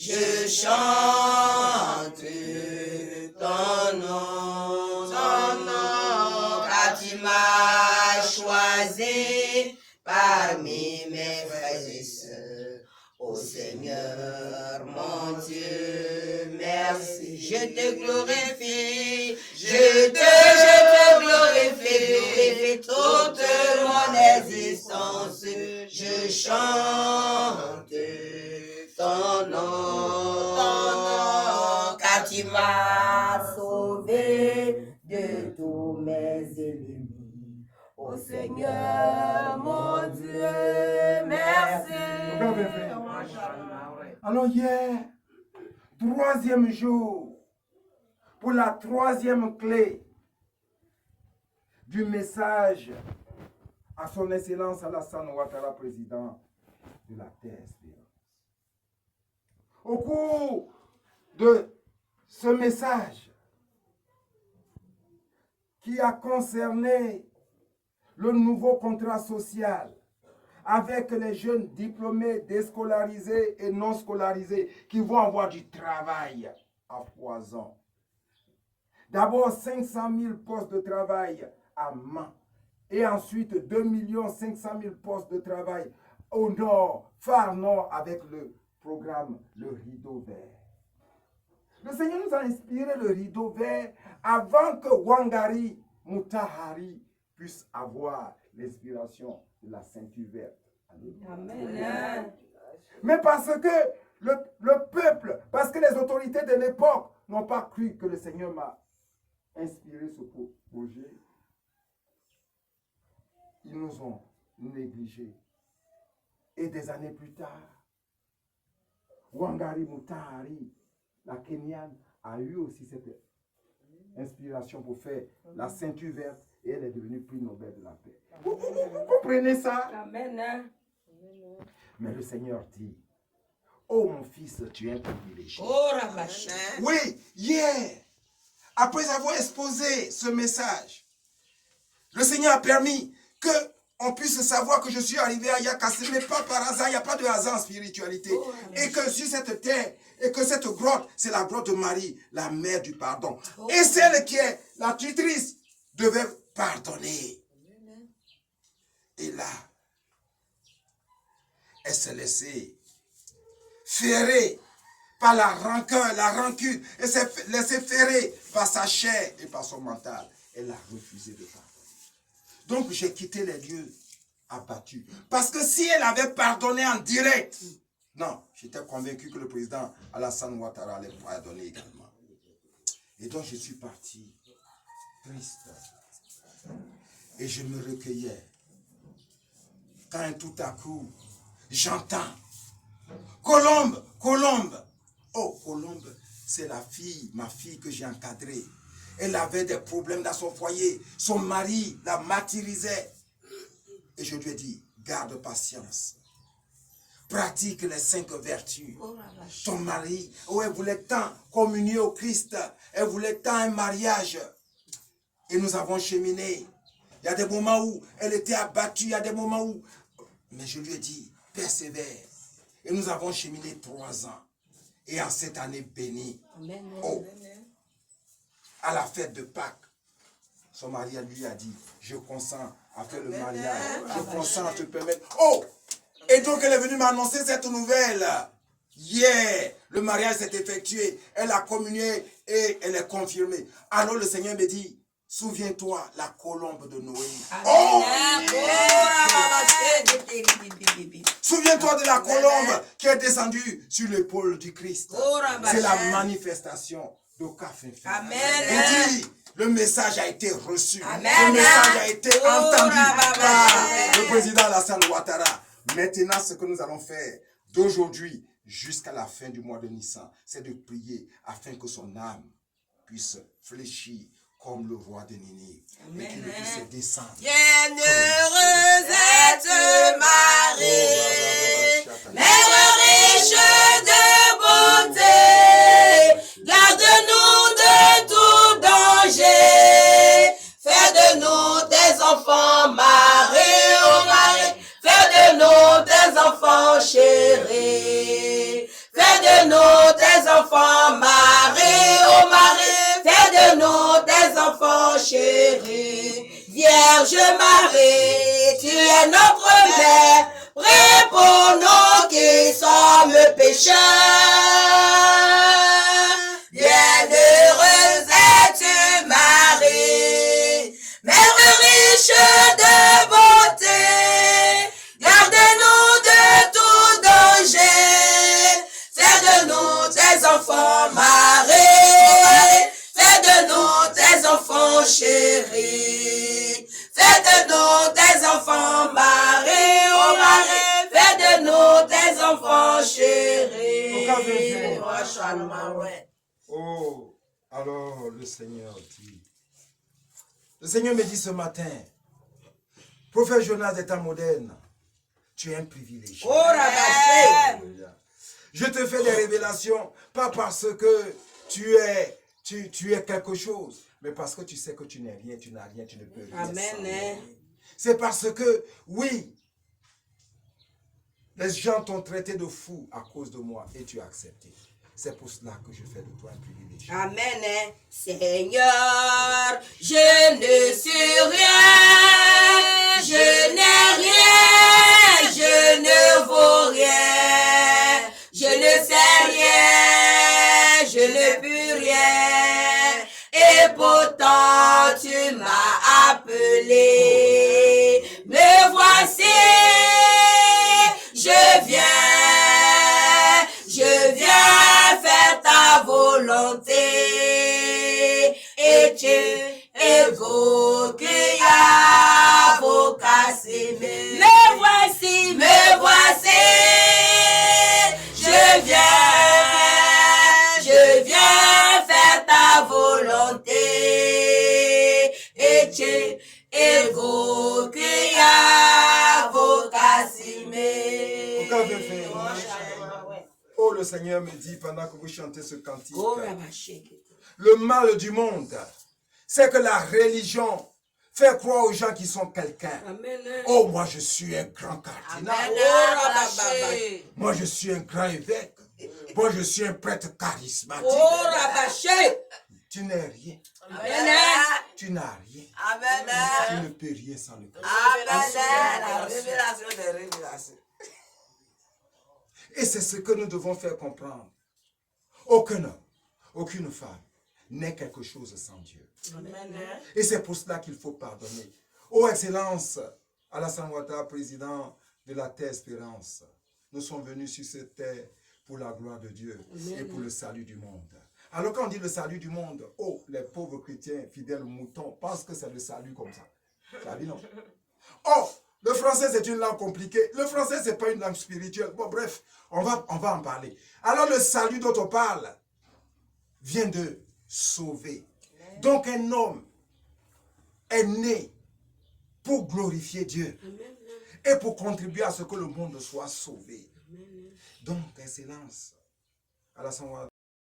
je chante ton nom, car tu m'as choisi parmi mes frères et sœurs. Ô Seigneur, mon Dieu, merci. Je te glorifie, je te glorifie toute mon existence. Je chante ton nom, car tu m'as sauvé de tous mes ennemis. Ô Seigneur, mon Dieu, merci. Alors hier, troisième jour, pour la troisième clé du message à son Excellence Alassane Ouattara, président de la Terre Espérance. Au cours de ce message qui a concerné le nouveau contrat social avec les jeunes diplômés, déscolarisés et non scolarisés qui vont avoir du travail à foison. D'abord 500 000 postes de travail à main et ensuite 2 500 000 postes de travail au nord, phare nord avec le programme Le Rideau Vert. Le Seigneur nous a inspiré le rideau vert avant que Wangari Mutahari puisse avoir l'inspiration de la ceinture verte. Amen. Mais parce que le peuple, parce que les autorités de l'époque n'ont pas cru que le Seigneur m'a inspiré ce projet, ils nous ont négligés. Et des années plus tard, Wangari Mutahari, la Kenyane, a eu aussi cette inspiration pour faire la ceinture verte et elle est devenue prix Nobel de la paix. Vous comprenez ça? Amen. Mais le Seigneur dit, oh mon fils, tu es un privilégié. Oh, oui, hier, après avoir exposé ce message, le Seigneur a permis qu'on puisse savoir que je suis arrivé à Yaka. Ce n'est pas par hasard, il n'y a pas de hasard en spiritualité. Et que sur cette terre, et que cette grotte, c'est la grotte de Marie, la mère du pardon. Et celle qui est la tutrice devait pardonner. Et là, elle s'est laissée ferrer par la rancœur, la rancune. Elle s'est laissée ferrer par sa chair et par son mental. Elle a refusé de pardonner. Donc j'ai quitté les lieux abattus. Parce que si elle avait pardonné en direct, non, j'étais convaincu que le président Alassane Ouattara allait pardonner également. Et donc je suis parti triste. Et je me recueillais. Quand tout à coup, j'entends Colombe, Colombe. Oh, Colombe, c'est la fille, ma fille que j'ai encadrée. Elle avait des problèmes dans son foyer. Son mari la martyrisait. Et je lui ai dit, garde patience. Pratique les 5 vertus. Ton mari, oh, elle voulait tant communier au Christ. Elle voulait tant un mariage. Et nous avons cheminé. Il y a des moments où elle était abattue. Il y a des moments où... Mais je lui ai dit, persévère. Et nous avons cheminé 3 ans. Et en cette année bénie, oh, à la fête de Pâques, son mari lui a dit, je consens à faire le mariage. Je consens à te permettre. Oh! Et donc elle est venue m'annoncer cette nouvelle. Hier, le mariage s'est effectué. Elle a communié et elle est confirmée. Alors le Seigneur me dit, souviens-toi la colombe de Noé. Oh! Souviens-toi de la colombe qui est descendue sur l'épaule du Christ. C'est la manifestation d'Okafenfe. Amen. Il dit, le message a été reçu. Amen. Le message a été entendu par le président Alassane Ouattara. Maintenant, ce que nous allons faire d'aujourd'hui jusqu'à la fin du mois de Nissan, c'est de prier afin que son âme puisse fléchir comme le roi de Ninive. Et qu'il puisse descendre. Bienheureuse est Marie, mère riche de beauté, garde-nous de tout danger, fais de nous tes enfants, Marie, oh Marie, fais de nous tes enfants chéris, fais de nous Vierge Marie, tu es notre mère, prie pour nous qui sommes pécheurs. Bienheureuse es-tu Marie, mère riche de beauté, garde-nous de tout danger, fais de nous tes enfants Marie, fais de nous tes enfants chéris, fais de nous tes enfants Marie, oh Marie, fais de nous tes enfants chéris. Oh, alors le Seigneur dit. Le Seigneur me dit ce matin, prophète Jonas d'État moderne, tu es un privilégié. Oh, Rabbi. Je te fais des révélations, pas parce que tu es quelque chose, mais parce que tu sais que tu n'es rien, tu n'as rien, tu ne peux rien. Amen. C'est parce que, oui, les gens t'ont traité de fou à cause de moi et tu as accepté. C'est pour cela que je fais de toi un privilégié. Amen. Seigneur, je ne suis rien, je n'ai rien, je ne vaux rien, je ne sais rien, je ne puis rien, et pourtant tu m'as appelé. Me voici, je viens faire ta volonté, et tu évoques à vos cassés. Me voici, je viens faire ta volonté, et tu évoques à vos cassés. Oh, le Seigneur me dit pendant que vous chantez ce cantique, le mal du monde, c'est que la religion fait croire aux gens qui sont quelqu'un. Oh, moi je suis un grand cardinal. Moi je suis un grand évêque. Moi je suis un prêtre charismatique. Tu n'es rien. Tu n'as rien. Tu ne peux rien sans le Christ. La révélation des révélations. Et c'est ce que nous devons faire comprendre. Aucun homme, aucune femme n'est quelque chose sans Dieu. Amen. Et c'est pour cela qu'il faut pardonner. Oh Excellence, Alassane Ouattara, président de la Terre Espérance, nous sommes venus sur cette terre pour la gloire de Dieu et pour le salut du monde. Alors quand on dit le salut du monde, oh, les pauvres chrétiens fidèles aux moutons pensent que c'est le salut comme ça. Salut non. Oh, le français c'est une langue compliquée. Le français c'est pas une langue spirituelle. Bon bref, on va en parler. Alors le salut dont on parle vient de sauver. Donc un homme est né pour glorifier Dieu et pour contribuer à ce que le monde soit sauvé. Donc, Excellence, Alassane